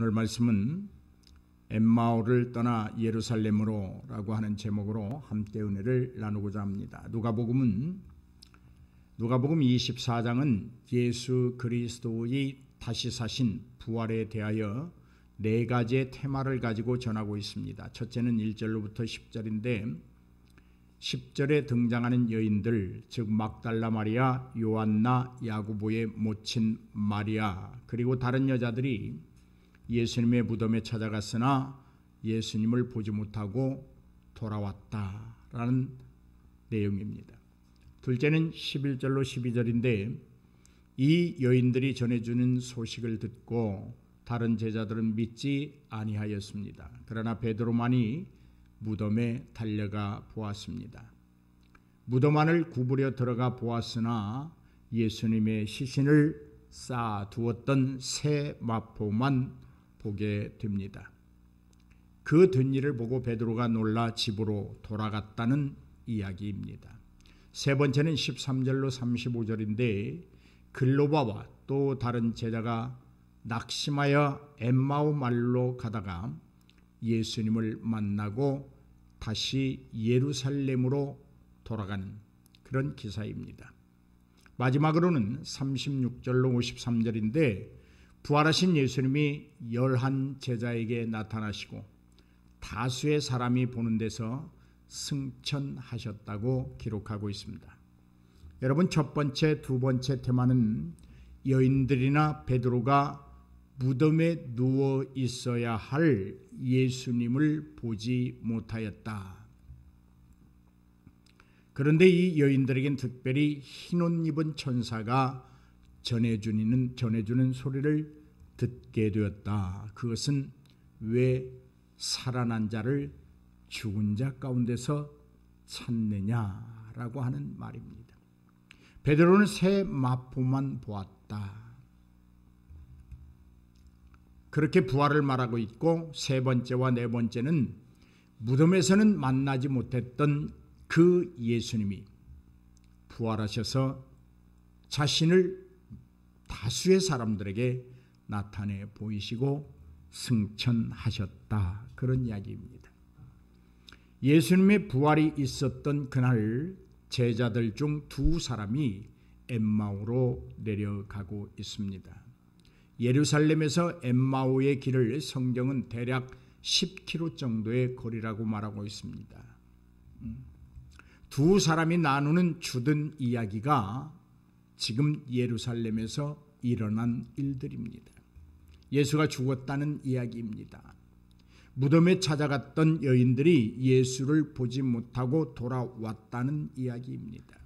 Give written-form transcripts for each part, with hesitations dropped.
오늘 말씀은 엠마오를 떠나 예루살렘으로 라고 하는 제목으로 함께 은혜를 나누고자 합니다. 누가복음 24장은 예수 그리스도의 다시 사신 부활에 대하여 네 가지의 테마를 가지고 전하고 있습니다. 첫째는 1절로부터 10절인데 10절에 등장하는 여인들, 즉 막달라 마리아, 요한나, 야고보의 모친 마리아, 그리고 다른 여자들이 예수님의 무덤에 찾아갔으나 예수님을 보지 못하고 돌아왔다라는 내용입니다. 둘째는 11절로 12절인데 이 여인들이 전해주는 소식을 듣고 다른 제자들은 믿지 아니하였습니다. 그러나 베드로만이 무덤에 달려가 보았습니다. 무덤 안을 구부려 들어가 보았으나 예수님의 시신을 쌓아두었던 새 마포만 보게 됩니다. 그 뒷일을 보고 베드로가 놀라 집으로 돌아갔다는 이야기입니다. 세 번째는 13절로 35절인데 글로바와 또 다른 제자가 낙심하여 엠마오 마을로 가다가 예수님을 만나고 다시 예루살렘으로 돌아가는 그런 기사입니다. 마지막으로는 36절로 53절인데 부활하신 예수님이 11 제자에게 나타나시고 다수의 사람이 보는 데서 승천하셨다고 기록하고 있습니다. 여러분, 첫 번째, 두 번째 테마는 여인들이나 베드로가 무덤에 누워 있어야 할 예수님을 보지 못하였다. 그런데 이 여인들에겐 특별히 흰 옷 입은 천사가 전해주는 소리를 듣게 되었다. 그것은 왜 살아난 자를 죽은 자 가운데서 찾느냐라고 하는 말입니다. 베드로는 새 마포만 보았다. 그렇게 부활을 말하고 있고, 세 번째와 네 번째는 무덤에서는 만나지 못했던 그 예수님이 부활하셔서 자신을 다수의 사람들에게 나타내 보이시고 승천하셨다. 그런 이야기입니다. 예수님의 부활이 있었던 그날 제자들 중 두 사람이 엠마오로 내려가고 있습니다. 예루살렘에서 엠마오의 길을 성경은 대략 10km 정도의 거리라고 말하고 있습니다. 두 사람이 나누는 주된 이야기가 지금 예루살렘에서 일어난 일들입니다. 예수가 죽었다는 이야기입니다. 무덤에 찾아갔던 여인들이 예수를 보지 못하고 돌아왔다는 이야기입니다.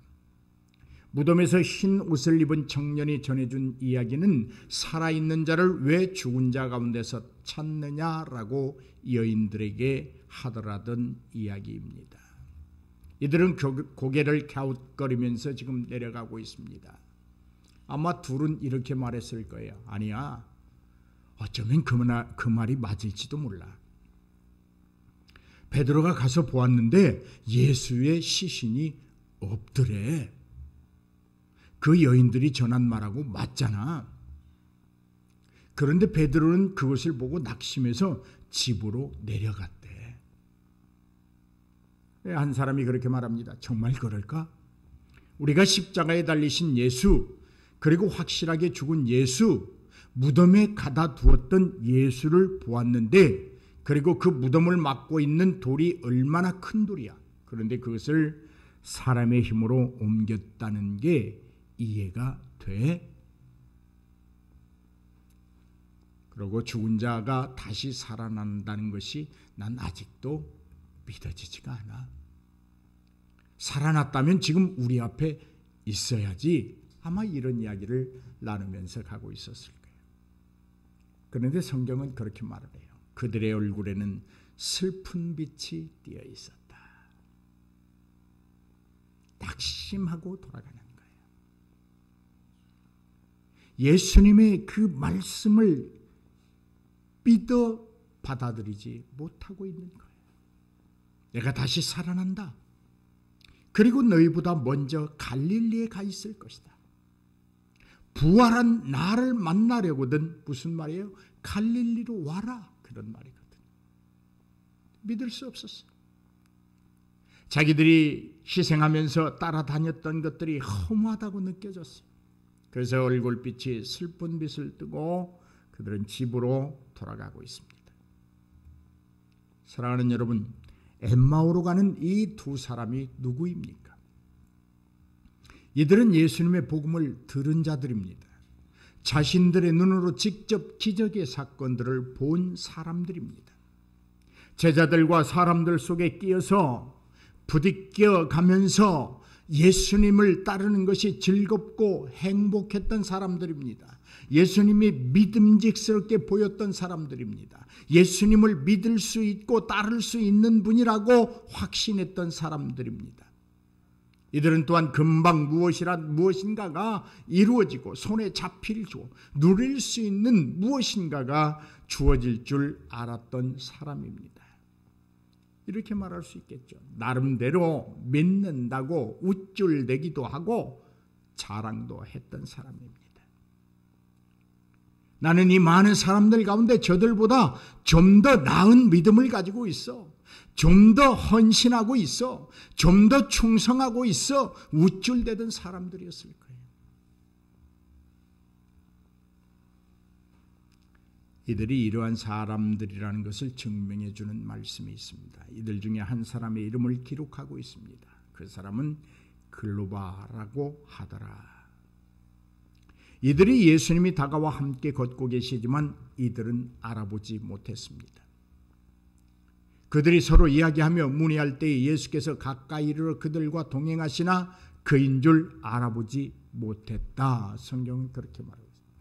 무덤에서 흰 옷을 입은 청년이 전해준 이야기는 살아있는 자를 왜 죽은 자 가운데서 찾느냐라고 여인들에게 하더라던 이야기입니다. 이들은 고개를 갸웃거리면서 지금 내려가고 있습니다. 아마 둘은 이렇게 말했을 거예요. 아니야, 어쩌면 그 말이 맞을지도 몰라. 베드로가 가서 보았는데 예수의 시신이 없더래. 그 여인들이 전한 말하고 맞잖아. 그런데 베드로는 그것을 보고 낙심해서 집으로 내려갔대. 한 사람이 그렇게 말합니다. 정말 그럴까? 우리가 십자가에 달리신 예수, 그리고 확실하게 죽은 예수, 무덤에 가다 두었던 예수를 보았는데, 그리고 그 무덤을 막고 있는 돌이 얼마나 큰 돌이야. 그런데 그것을 사람의 힘으로 옮겼다는 게 이해가 돼? 그리고 죽은 자가 다시 살아난다는 것이 난 아직도 믿어지지가 않아. 살아났다면 지금 우리 앞에 있어야지. 아마 이런 이야기를 나누면서 가고 있었을 거예요. 그런데 성경은 그렇게 말을 해요. 그들의 얼굴에는 슬픈 빛이 띄어 있었다. 낙심하고 돌아가는 거예요. 예수님의 그 말씀을 믿어 받아들이지 못하고 있는 거예요. 내가 다시 살아난다. 그리고 너희보다 먼저 갈릴리에 가 있을 것이다. 부활한 나를 만나려거든 무슨 말이에요? 갈릴리로 와라, 그런 말이거든. 믿을 수 없었어. 자기들이 희생하면서 따라다녔던 것들이 허무하다고 느껴졌어요. 그래서 얼굴빛이 슬픈 빛을 뜨고 그들은 집으로 돌아가고 있습니다. 사랑하는 여러분, 엠마오로 가는 이 두 사람이 누구입니까? 이들은 예수님의 복음을 들은 자들입니다. 자신들의 눈으로 직접 기적의 사건들을 본 사람들입니다. 제자들과 사람들 속에 끼어서 부딪혀 가면서 예수님을 따르는 것이 즐겁고 행복했던 사람들입니다. 예수님이 믿음직스럽게 보였던 사람들입니다. 예수님을 믿을 수 있고 따를 수 있는 분이라고 확신했던 사람들입니다. 이들은 또한 금방 무엇인가가 이루어지고 손에 잡힐 줄, 누릴 수 있는 무엇인가가 주어질 줄 알았던 사람입니다. 이렇게 말할 수 있겠죠. 나름대로 믿는다고 우쭐대기도 하고 자랑도 했던 사람입니다. 나는 이 많은 사람들 가운데 저들보다 좀 더 나은 믿음을 가지고 있어. 좀 더 헌신하고 있어. 좀 더 충성하고 있어. 우쭐대던 사람들이었을 거예요. 이들이 이러한 사람들이라는 것을 증명해 주는 말씀이 있습니다. 이들 중에 한 사람의 이름을 기록하고 있습니다. 그 사람은 글로바라고 하더라. 이들이 예수님이 다가와 함께 걷고 계시지만 이들은 알아보지 못했습니다. 그들이 서로 이야기하며 문의할 때에 예수께서 가까이 이르러 그들과 동행하시나 그인 줄 알아보지 못했다. 성경은 그렇게 말하고 있습니다.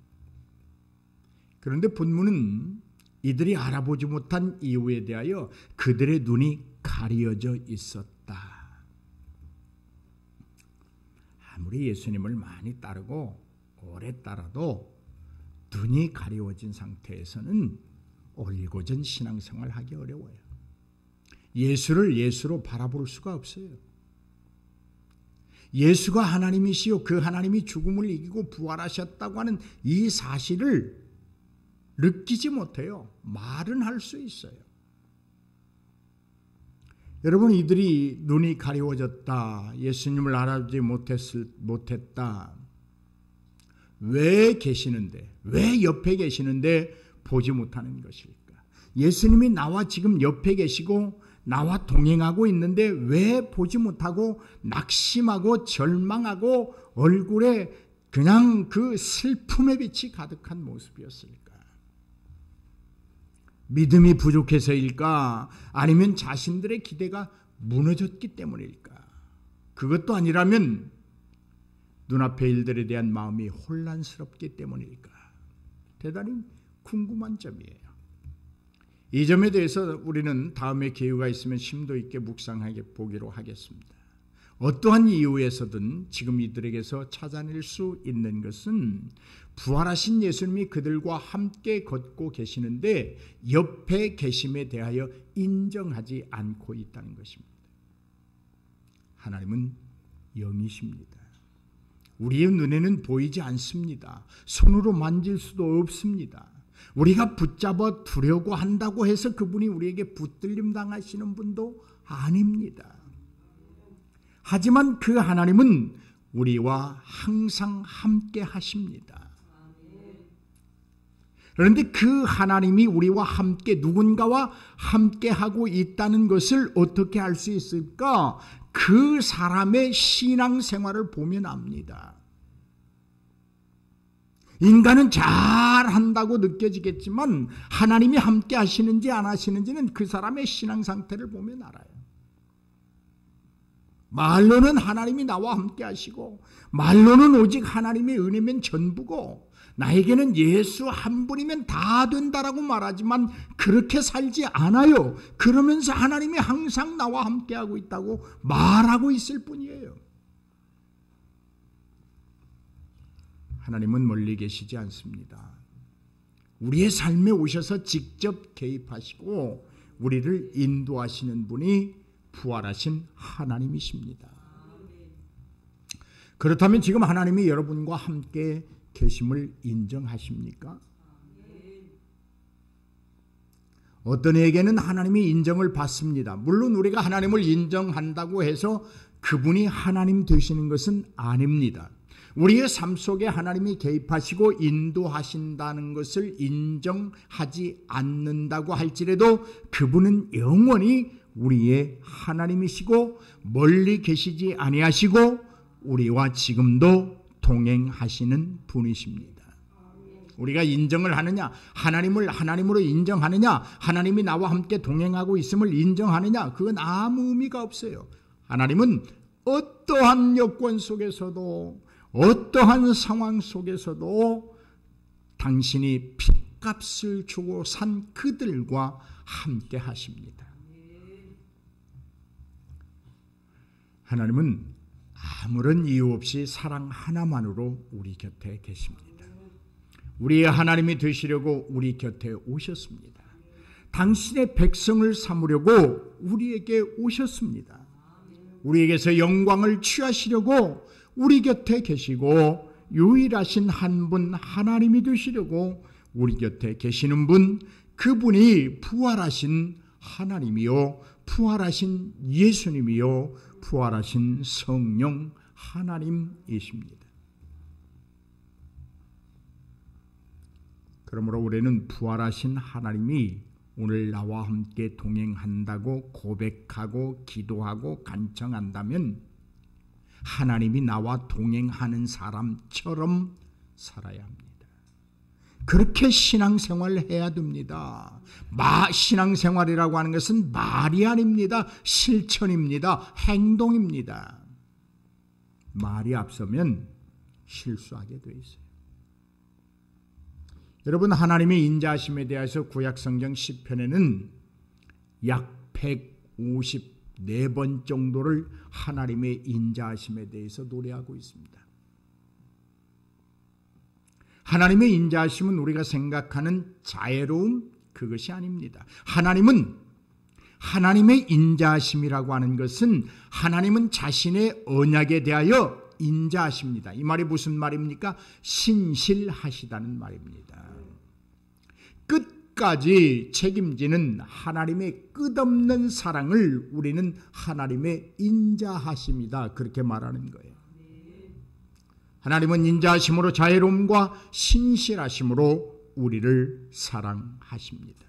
그런데 본문은 이들이 알아보지 못한 이유에 대하여 그들의 눈이 가려져 있었다. 아무리 예수님을 많이 따르고 오래 따라도 눈이 가려워진 상태에서는 올고전 신앙생활을 하기 어려워요. 예수를 예수로 바라볼 수가 없어요. 예수가 하나님이시요 그 하나님이 죽음을 이기고 부활하셨다고 하는 이 사실을 느끼지 못해요. 말은 할 수 있어요. 여러분, 이들이 눈이 가려워졌다, 예수님을 알아보지 못했다. 왜 계시는데, 왜 옆에 계시는데 보지 못하는 것일까? 예수님이 나와 지금 옆에 계시고 나와 동행하고 있는데 왜 보지 못하고 낙심하고 절망하고 얼굴에 그냥 그 슬픔의 빛이 가득한 모습이었을까? 믿음이 부족해서일까? 아니면 자신들의 기대가 무너졌기 때문일까? 그것도 아니라면 눈앞의 일들에 대한 마음이 혼란스럽기 때문일까? 대단히 궁금한 점이에요. 이 점에 대해서 우리는 다음에 기회가 있으면 심도 있게 묵상하게 보기로 하겠습니다. 어떠한 이유에서든 지금 이들에게서 찾아낼 수 있는 것은 부활하신 예수님이 그들과 함께 걷고 계시는데 옆에 계심에 대하여 인정하지 않고 있다는 것입니다. 하나님은 영이십니다. 우리의 눈에는 보이지 않습니다. 손으로 만질 수도 없습니다. 우리가 붙잡아 두려고 한다고 해서 그분이 우리에게 붙들림 당하시는 분도 아닙니다. 하지만 그 하나님은 우리와 항상 함께 하십니다. 그런데 그 하나님이 우리와 함께 누군가와 함께 하고 있다는 것을 어떻게 알 수 있을까? 그 사람의 신앙생활을 보면 압니다. 인간은 잘한다고 느껴지겠지만 하나님이 함께 하시는지 안 하시는지는 그 사람의 신앙 상태를 보면 알아요. 말로는 하나님이 나와 함께 하시고 말로는 오직 하나님의 은혜면 전부고 나에게는 예수 한 분이면 다 된다라고 말하지만 그렇게 살지 않아요. 그러면서 하나님이 항상 나와 함께하고 있다고 말하고 있을 뿐이에요. 하나님은 멀리 계시지 않습니다. 우리의 삶에 오셔서 직접 개입하시고 우리를 인도하시는 분이 부활하신 하나님이십니다. 그렇다면 지금 하나님이 여러분과 함께 계심을 인정하십니까? 어떤 이에게는 하나님이 인정을 받습니다. 물론 우리가 하나님을 인정한다고 해서 그분이 하나님 되시는 것은 아닙니다. 우리의 삶 속에 하나님이 개입하시고 인도하신다는 것을 인정하지 않는다고 할지라도 그분은 영원히 우리의 하나님이시고 멀리 계시지 아니하시고 우리와 지금도 동행하시는 분이십니다. 우리가 인정을 하느냐, 하나님을 하나님으로 인정하느냐, 하나님이 나와 함께 동행하고 있음을 인정하느냐, 그건 아무 의미가 없어요. 하나님은 어떠한 여건 속에서도 어떠한 상황 속에서도 당신이 핏값을 주고 산 그들과 함께 하십니다. 하나님은 아무런 이유 없이 사랑 하나만으로 우리 곁에 계십니다. 우리의 하나님이 되시려고 우리 곁에 오셨습니다. 당신의 백성을 삼으려고 우리에게 오셨습니다. 우리에게서 영광을 취하시려고 우리 곁에 계시고 유일하신 한 분 하나님이 되시려고 우리 곁에 계시는 분, 그분이 부활하신 하나님이요, 부활하신 예수님이요, 부활하신 성령 하나님이십니다. 그러므로 우리는 부활하신 하나님이 오늘 나와 함께 동행한다고 고백하고 기도하고 간청한다면 하나님이 나와 동행하는 사람처럼 살아야 합니다. 그렇게 신앙생활을 해야 됩니다. 신앙생활이라고 하는 것은 말이 아닙니다. 실천입니다. 행동입니다. 말이 앞서면 실수하게 돼 있어요. 여러분, 하나님의 인자하심에 대해서 구약성경 시편에는 약 154번 정도를 하나님의 인자하심에 대해서 노래하고 있습니다. 하나님의 인자하심은 우리가 생각하는 자애로움, 그것이 아닙니다. 하나님은 하나님의 인자하심이라고 하는 것은 하나님은 자신의 언약에 대하여 인자하십니다. 이 말이 무슨 말입니까? 신실하시다는 말입니다. 끝까지 책임지는 하나님의 끝없는 사랑을 우리는 하나님의 인자하심이다, 그렇게 말하는 거예요. 하나님은 인자하심으로 자애로움과 신실하심으로 우리를 사랑하십니다.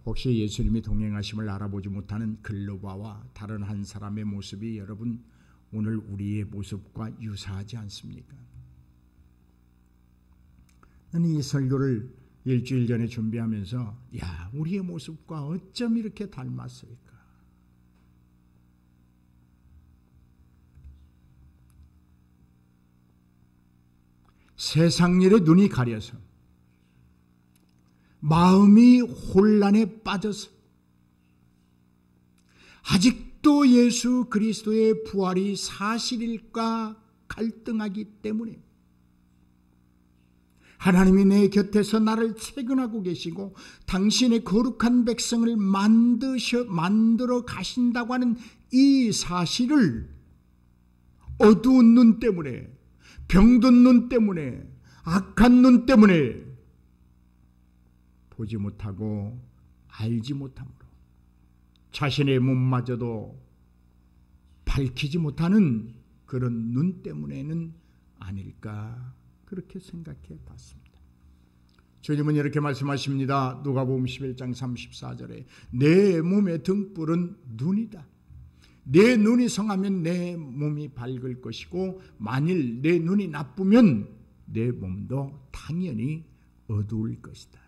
혹시 예수님이 동행하심을 알아보지 못하는 글로바와 다른 한 사람의 모습이 여러분 오늘 우리의 모습과 유사하지 않습니까? 나는 이 설교를 일주일 전에 준비하면서 우리의 모습과 어쩜 이렇게 닮았을까? 세상 일에 눈이 가려서 마음이 혼란에 빠져서 아직도 예수 그리스도의 부활이 사실일까 갈등하기 때문에 하나님이 내 곁에서 나를 채근하고 계시고 당신의 거룩한 백성을 만들어 가신다고 하는 이 사실을 어두운 눈 때문에, 병든 눈 때문에, 악한 눈 때문에 보지 못하고 알지 못함으로 자신의 몸마저도 밝히지 못하는 그런 눈 때문에는 아닐까, 그렇게 생각해 봤습니다. 주님은 이렇게 말씀하십니다. 누가복음 11장 34절에 내 몸의 등불은 눈이다. 내 눈이 성하면 내 몸이 밝을 것이고 만일 내 눈이 나쁘면 내 몸도 당연히 어두울 것이다.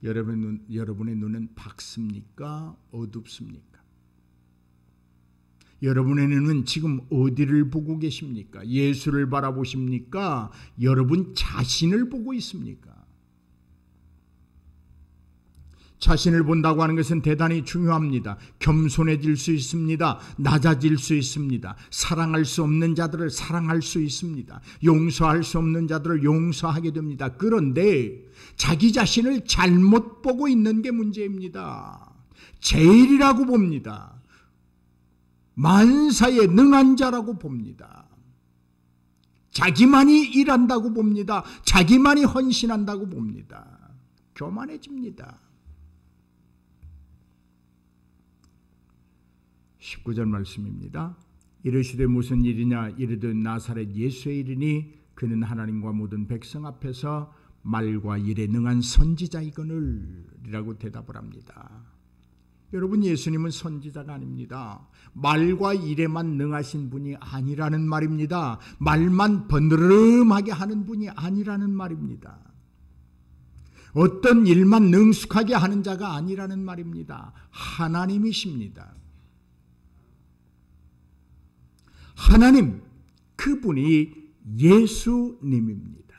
여러분의 눈은 밝습니까? 어둡습니까? 여러분의 눈은 지금 어디를 보고 계십니까? 예수를 바라보십니까? 여러분 자신을 보고 있습니까? 자신을 본다고 하는 것은 대단히 중요합니다. 겸손해질 수 있습니다. 낮아질 수 있습니다. 사랑할 수 없는 자들을 사랑할 수 있습니다. 용서할 수 없는 자들을 용서하게 됩니다. 그런데 자기 자신을 잘못 보고 있는 게 문제입니다. 제일이라고 봅니다. 만사에 능한 자라고 봅니다. 자기만이 일한다고 봅니다. 자기만이 헌신한다고 봅니다. 교만해집니다. 19절 말씀입니다. 이르시되 무슨 일이냐 이르되 나사렛 예수의 일이니 그는 하나님과 모든 백성 앞에서 말과 일에 능한 선지자이거늘 이라고 대답을 합니다. 여러분, 예수님은 선지자가 아닙니다. 말과 일에만 능하신 분이 아니라는 말입니다. 말만 번르름하게 하는 분이 아니라는 말입니다. 어떤 일만 능숙하게 하는 자가 아니라는 말입니다. 하나님이십니다. 하나님, 그분이 예수님입니다.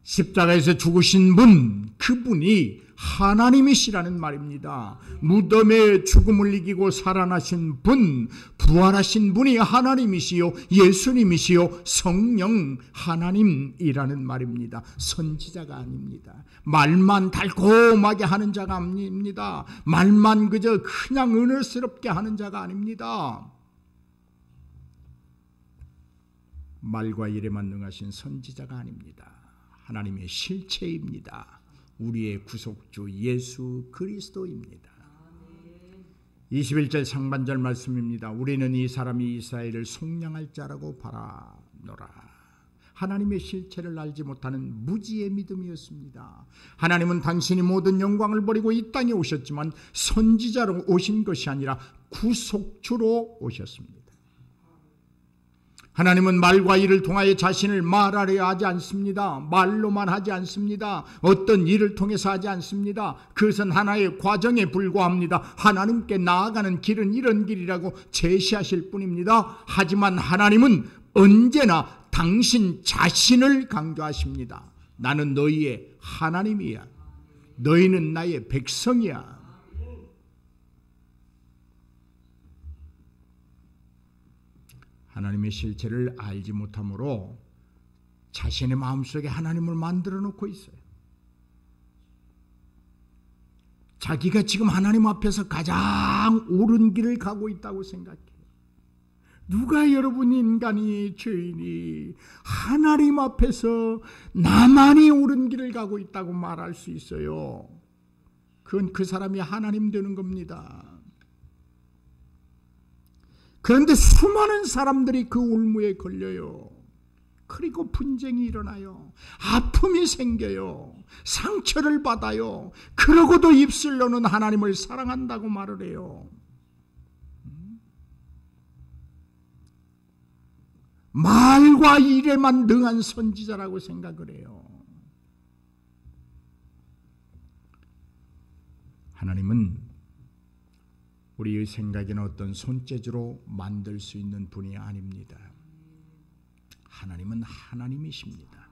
십자가에서 죽으신 분, 그분이 하나님이시라는 말입니다. 무덤에 죽음을 이기고 살아나신 분, 부활하신 분이 하나님이시요 예수님이시요 성령 하나님이라는 말입니다. 선지자가 아닙니다. 말만 달콤하게 하는 자가 아닙니다. 말만 그저 그냥 은혜스럽게 하는 자가 아닙니다. 말과 일에만 능하신 선지자가 아닙니다. 하나님의 실체입니다. 우리의 구속주 예수 그리스도입니다. 21절 상반절 말씀입니다. 우리는 이 사람이 이스라엘을 속량할 자라고 바라노라. 하나님의 실체를 알지 못하는 무지의 믿음이었습니다. 하나님은 당신이 모든 영광을 버리고 이 땅에 오셨지만 선지자로 오신 것이 아니라 구속주로 오셨습니다. 하나님은 말과 일을 통하여 자신을 말하려 하지 않습니다. 말로만 하지 않습니다. 어떤 일을 통해서 하지 않습니다. 그것은 하나의 과정에 불과합니다. 하나님께 나아가는 길은 이런 길이라고 제시하실 뿐입니다. 하지만 하나님은 언제나 당신 자신을 강조하십니다. 나는 너희의 하나님이야. 너희는 나의 백성이야. 하나님의 실체를 알지 못함으로 자신의 마음속에 하나님을 만들어 놓고 있어요. 자기가 지금 하나님 앞에서 가장 옳은 길을 가고 있다고 생각해요. 누가 여러분 인간이 죄인이 하나님 앞에서 나만이 옳은 길을 가고 있다고 말할 수 있어요? 그건 그 사람이 하나님 되는 겁니다. 그런데 수많은 사람들이 그 올무에 걸려요. 그리고 분쟁이 일어나요. 아픔이 생겨요. 상처를 받아요. 그러고도 입술로는 하나님을 사랑한다고 말을 해요. 말과 일에만 능한 선지자라고 생각을 해요. 하나님은 우리의 생각이나 어떤 손재주로 만들 수 있는 분이 아닙니다. 하나님은 하나님이십니다.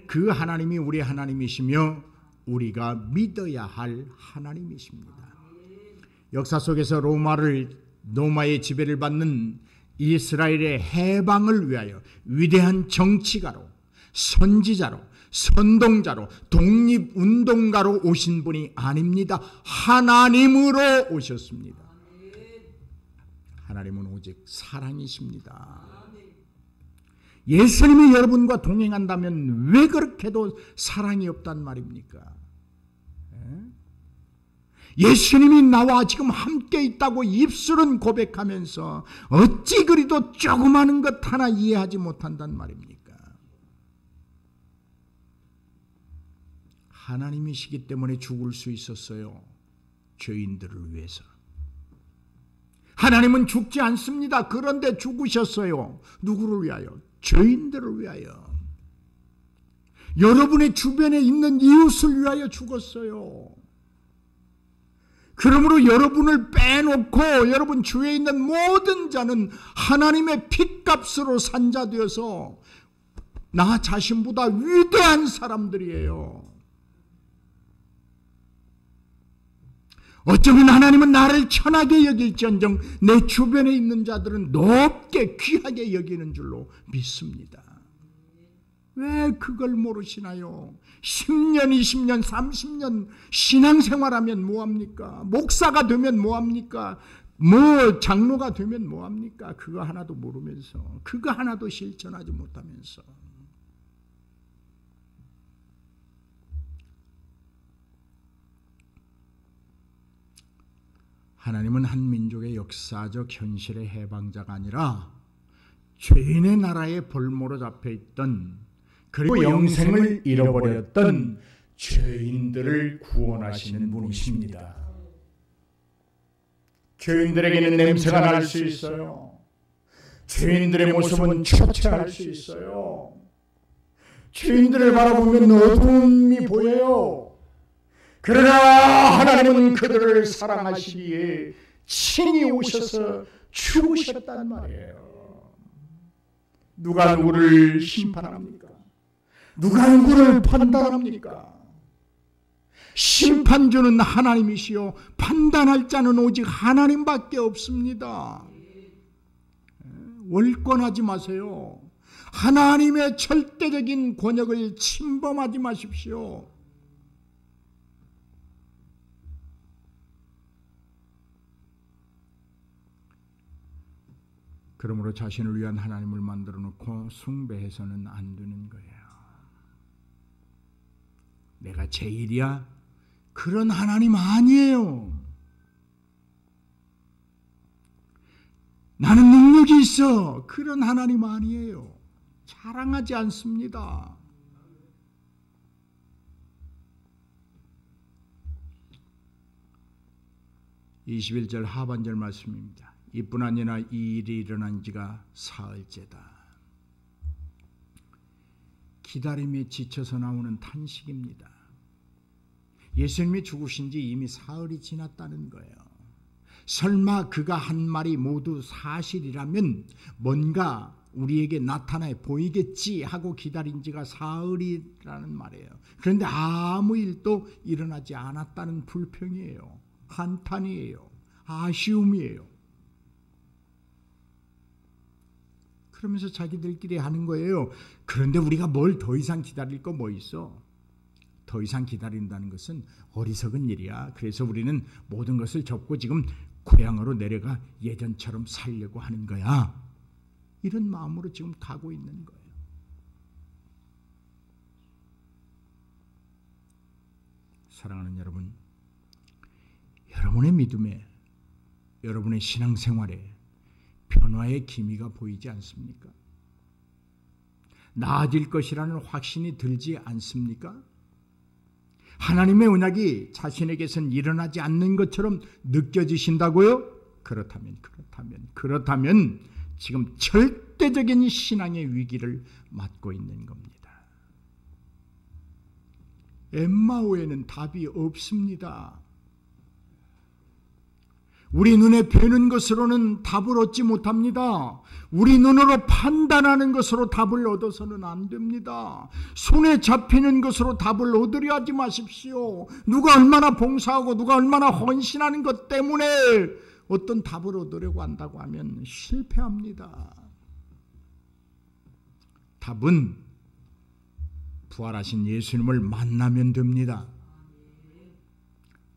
그 하나님이 우리 하나님이시며 우리가 믿어야 할 하나님이십니다. 역사 속에서 로마의 지배를 받는 이스라엘의 해방을 위하여 위대한 정치가로, 선지자로, 선동자로, 독립운동가로 오신 분이 아닙니다. 하나님으로 오셨습니다. 하나님은 오직 사랑이십니다. 예수님이 여러분과 동행한다면 왜 그렇게도 사랑이 없단 말입니까? 예수님이 나와 지금 함께 있다고 입술은 고백하면서 어찌 그리도 조그마한 것 하나 이해하지 못한단 말입니까? 하나님이시기 때문에 죽을 수 있었어요. 죄인들을 위해서. 하나님은 죽지 않습니다. 그런데 죽으셨어요. 누구를 위하여? 죄인들을 위하여. 여러분의 주변에 있는 이웃을 위하여 죽었어요. 그러므로 여러분을 빼놓고 여러분 주위에 있는 모든 자는 하나님의 핏값으로 산자되어서 나 자신보다 위대한 사람들이에요. 어쩌면 하나님은 나를 천하게 여길지언정 내 주변에 있는 자들은 높게 귀하게 여기는 줄로 믿습니다. 왜 그걸 모르시나요? 10년, 20년, 30년 신앙생활하면 뭐합니까? 목사가 되면 뭐합니까? 장로가 되면 뭐합니까? 그거 하나도 모르면서, 그거 하나도 실천하지 못하면서. 하나님은 한 민족의 역사적 현실의 해방자가 아니라 죄인의 나라에 볼모로 잡혀있던 그리고 영생을 잃어버렸던 죄인들을 구원하시는 분이십니다. 죄인들에게는 냄새가 날 수 있어요. 죄인들의 모습은 초췌할 수 있어요. 죄인들을 바라보면 어두움이 보여요. 그러나 하나님은 그들을 사랑하시기에 친히 오셔서 죽으셨단 말이에요. 누가 누구를 심판합니까? 누가 누구를 판단합니까? 심판주는 하나님이시요 판단할 자는 오직 하나님밖에 없습니다. 월권하지 마세요. 하나님의 절대적인 권역을 침범하지 마십시오. 그러므로 자신을 위한 하나님을 만들어 놓고 숭배해서는 안 되는 거예요. 내가 제일이야? 그런 하나님 아니에요. 나는 능력이 있어. 그런 하나님 아니에요. 자랑하지 않습니다. (21절) 하반절 말씀입니다. 이뿐 아니라 이 일이 일어난 지가 사흘째다. 기다림에 지쳐서 나오는 탄식입니다. 예수님이 죽으신 지 이미 사흘이 지났다는 거예요. 설마 그가 한 말이 모두 사실이라면 뭔가 우리에게 나타나 보이겠지 하고 기다린 지가 사흘이라는 말이에요. 그런데 아무 일도 일어나지 않았다는 불평이에요. 한탄이에요. 아쉬움이에요. 그러면서 자기들끼리 하는 거예요. 그런데 우리가 뭘 더 이상 기다릴 거 뭐 있어? 더 이상 기다린다는 것은 어리석은 일이야. 그래서 우리는 모든 것을 접고 지금 고향으로 내려가 예전처럼 살려고 하는 거야. 이런 마음으로 지금 가고 있는 거예요. 사랑하는 여러분, 여러분의 믿음에, 여러분의 신앙생활에 변화의 기미가 보이지 않습니까? 나아질 것이라는 확신이 들지 않습니까? 하나님의 언약이 자신에게선 일어나지 않는 것처럼 느껴지신다고요? 그렇다면 지금 절대적인 신앙의 위기를 맞고 있는 겁니다. 엠마오에는 답이 없습니다. 우리 눈에 뵈는 것으로는 답을 얻지 못합니다. 우리 눈으로 판단하는 것으로 답을 얻어서는 안 됩니다. 손에 잡히는 것으로 답을 얻으려 하지 마십시오. 누가 얼마나 봉사하고 누가 얼마나 헌신하는 것 때문에 어떤 답을 얻으려고 한다고 하면 실패합니다. 답은 부활하신 예수님을 만나면 됩니다.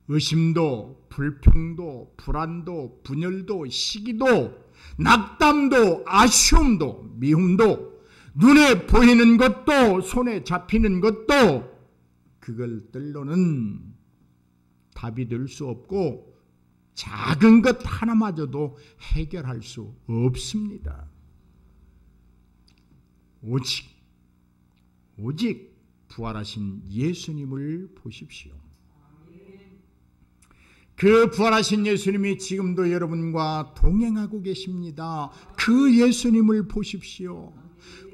의심도, 불평도, 불안도, 분열도, 시기도, 낙담도, 아쉬움도, 미움도, 눈에 보이는 것도, 손에 잡히는 것도 그것들로는 답이 될 수 없고 작은 것 하나마저도 해결할 수 없습니다. 오직 부활하신 예수님을 보십시오. 그 부활하신 예수님이 지금도 여러분과 동행하고 계십니다. 그 예수님을 보십시오.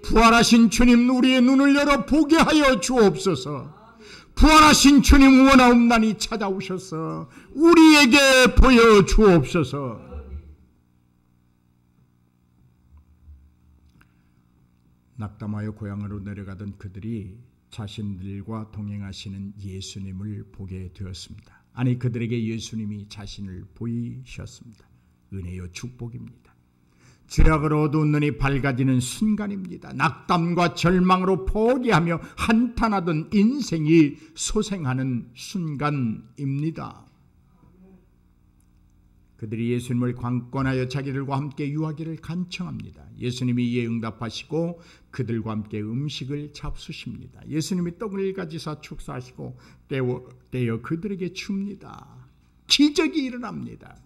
부활하신 주님, 우리의 눈을 열어 보게 하여 주옵소서. 부활하신 주님, 원하옵나니 찾아오셔서 우리에게 보여 주옵소서. 낙담하여 고향으로 내려가던 그들이 자신들과 동행하시는 예수님을 보게 되었습니다. 아니, 그들에게 예수님이 자신을 보이셨습니다. 은혜요 축복입니다. 죄악으로 어두운 눈이 밝아지는 순간입니다. 낙담과 절망으로 포기하며 한탄하던 인생이 소생하는 순간입니다. 그들이 예수님을 관건하여 자기들과 함께 유하기를 간청합니다. 예수님이 이에 응답하시고 그들과 함께 음식을 잡수십니다. 예수님이 떡을 가지사 축사하시고 떼어 그들에게 줍니다. 기적이 일어납니다.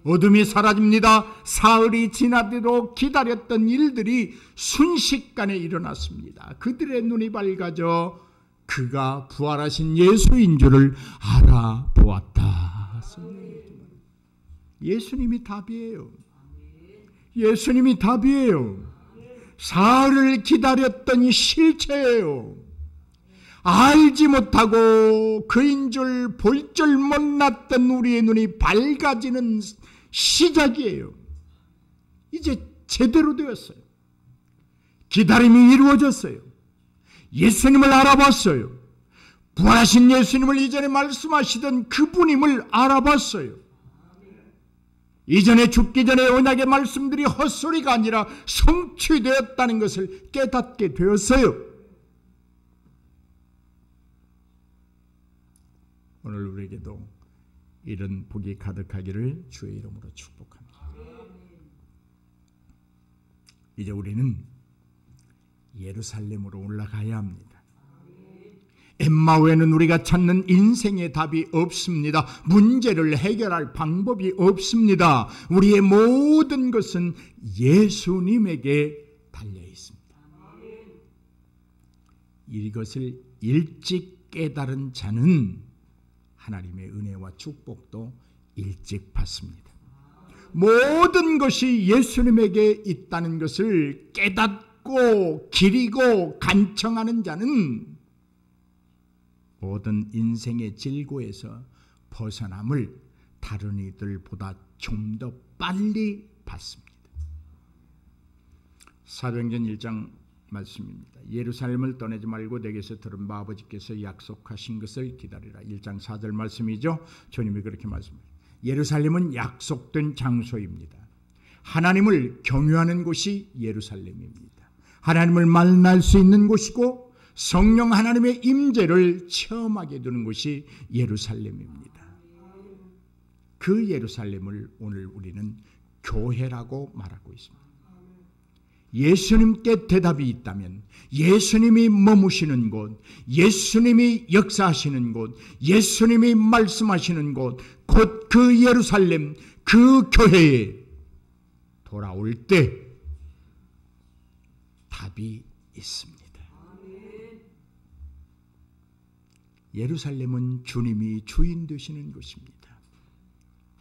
어둠이 사라집니다. 사흘이 지나도록 기다렸던 일들이 순식간에 일어났습니다. 그들의 눈이 밝아져 그가 부활하신 예수인 줄을 알아보았다. 예수님이 답이에요. 예수님이 답이에요. 사흘을 기다렸던 실체예요. 알지 못하고 그인 줄 볼 줄 몰랐던 우리의 눈이 밝아지는 시작이에요. 이제 제대로 되었어요. 기다림이 이루어졌어요. 예수님을 알아봤어요. 부활하신 예수님을 이전에 말씀하시던 그분임을 알아봤어요. 이전에 죽기 전에 언약의 말씀들이 헛소리가 아니라 성취되었다는 것을 깨닫게 되었어요. 오늘 우리에게도 이런 복이 가득하기를 주의 이름으로 축복합니다. 이제 우리는 예루살렘으로 올라가야 합니다. 엠마오에는 우리가 찾는 인생의 답이 없습니다. 문제를 해결할 방법이 없습니다. 우리의 모든 것은 예수님에게 달려 있습니다. 이것을 일찍 깨달은 자는 하나님의 은혜와 축복도 일찍 받습니다. 모든 것이 예수님에게 있다는 것을 깨닫고 기리고 간청하는 자는 모든 인생의 질고에서 벗어남을 다른 이들보다 좀 더 빨리 받습니다. 사도행전 1장 말씀입니다. 예루살렘을 떠나지 말고 내게서 들은 바 아버지께서 약속하신 것을 기다리라. 1장 4절 말씀이죠. 주님이 그렇게 말씀합니다. 예루살렘은 약속된 장소입니다. 하나님을 경유하는 곳이 예루살렘입니다. 하나님을 만날 수 있는 곳이고 성령 하나님의 임재를 체험하게 되는 곳이 예루살렘입니다. 그 예루살렘을 오늘 우리는 교회라고 말하고 있습니다. 예수님께 대답이 있다면 예수님이 머무시는 곳, 예수님이 역사하시는 곳, 예수님이 말씀하시는 곳, 곧 그 예루살렘, 그 교회에 돌아올 때 답이 있습니다. 예루살렘은 주님이 주인 되시는 곳입니다.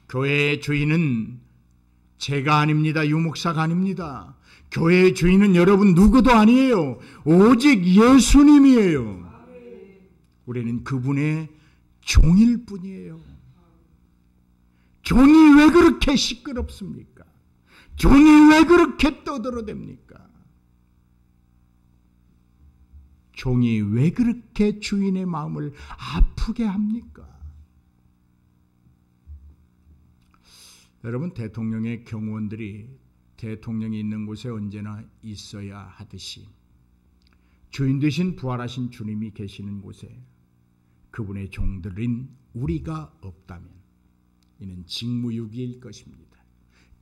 교회의 주인은 제가 아닙니다. 유목사가 아닙니다. 교회의 주인은 여러분 누구도 아니에요. 오직 예수님이에요. 우리는 그분의 종일 뿐이에요. 종이 왜 그렇게 시끄럽습니까? 종이 왜 그렇게 떠들어댑니까? 종이 왜 그렇게 주인의 마음을 아프게 합니까? 여러분, 대통령의 경호원들이 대통령이 있는 곳에 언제나 있어야 하듯이 주인 되신 부활하신 주님이 계시는 곳에 그분의 종들인 우리가 없다면 이는 직무유기일 것입니다.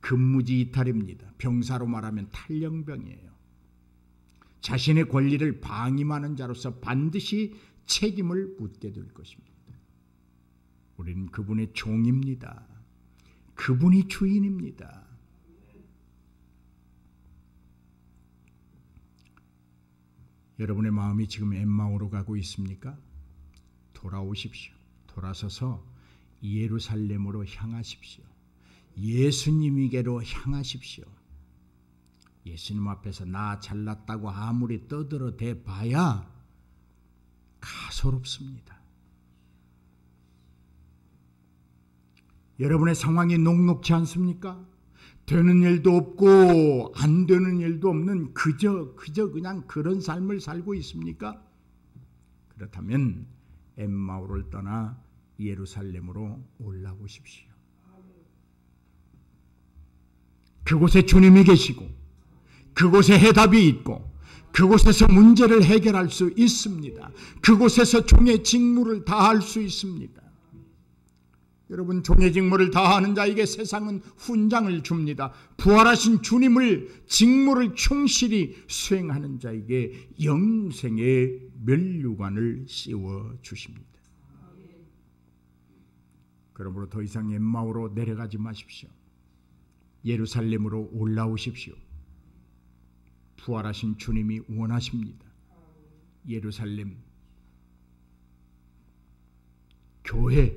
근무지 이탈입니다. 병사로 말하면 탈영병이에요. 자신의 권리를 방임하는 자로서 반드시 책임을 묻게 될 것입니다. 우리는 그분의 종입니다. 그분이 주인입니다. 여러분의 마음이 지금 엠마오로 가고 있습니까? 돌아오십시오. 돌아서서 예루살렘으로 향하십시오. 예수님에게로 향하십시오. 예수님 앞에서 나 잘났다고 아무리 떠들어대 봐야 가소롭습니다. 여러분의 상황이 녹록지 않습니까? 되는 일도 없고 안 되는 일도 없는 그저 그냥 그런 삶을 살고 있습니까? 그렇다면 엠마오를 떠나 예루살렘으로 올라오십시오. 그곳에 주님이 계시고 그곳에 해답이 있고 그곳에서 문제를 해결할 수 있습니다. 그곳에서 종의 직무를 다할 수 있습니다. 여러분, 종의 직무를 다하는 자에게 세상은 훈장을 줍니다. 부활하신 주님을 직무를 충실히 수행하는 자에게 영생의 면류관을 씌워 주십니다. 그러므로 더 이상 엠마오로 내려가지 마십시오. 예루살렘으로 올라오십시오. 부활하신 주님이 원하십니다. 예루살렘 교회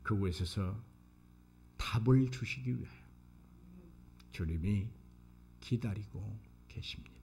그곳에서 답을 주시기 위하여 주님이 기다리고 계십니다.